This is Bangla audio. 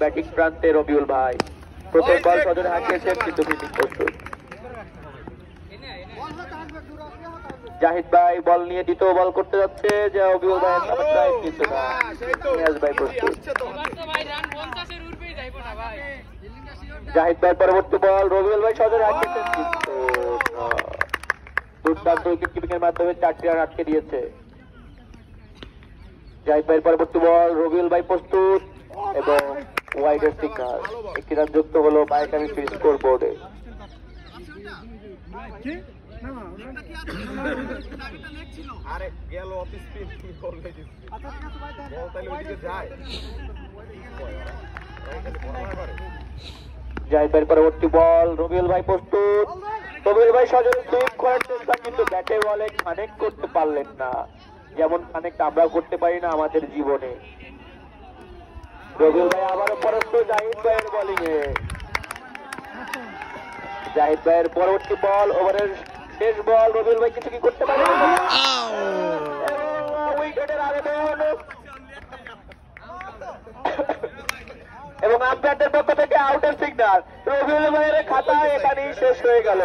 ব্যাটিং প্রান্তে রবিউল ভাই প্রথম বল সজনে হাঁকিয়েছেন কিন্তু ফিল্ডিং প্রস্তুত। জাহিদ ভাই বল নিয়ে দ্বিতীয় বল করতে যাচ্ছে, যে রবিউল ভাই কিন্তু না, নিয়াজ ভাই প্রস্তুত। জাহিদ ভাই পরবর্তী বল, রবিউল ভাই সজনে হাঁকিয়েছেন কিন্তু দুর্দান্ত উইকেট কিপিং এর মাধ্যমে 4টি রান আটকে দিয়েছে। জাহিদ ভাইয়ের পরবর্তী বল, রবিউল ভাই প্রস্তুত এবং ওয়াইডের সিগন্যাল, একটি রান যুক্ত হলো মাইকামি স্কোর বোর্ডে। জাহিদ ভাইয়ের পরবর্তী বল, রবিউল ভাই প্রস্তুত, রবিউল ভাই সজনে সুইপ করার চেষ্টা কিন্তু ব্যাটে বলে কানেক্ট করতে পারলেন না, যেমন কানেক্ট আমরা করতে পারি না আমাদের জীবনে। রবিউল ভাই আবারও পরস্ত জাহিদ ভাইয়ের বোলিং এ। জাহিদ ভাইয়ের পরবর্তী বল, ওভারের শেষ বল, রবিউল ভাই কিছু কি করতে পারে উইকেটের আবেদন এবং আম্পায়ারদের পক্ষ থেকে আউটের সিগন্যাল। রবিউল ভাইয়ের খাতা এখানেই শেষ হয়ে গেল।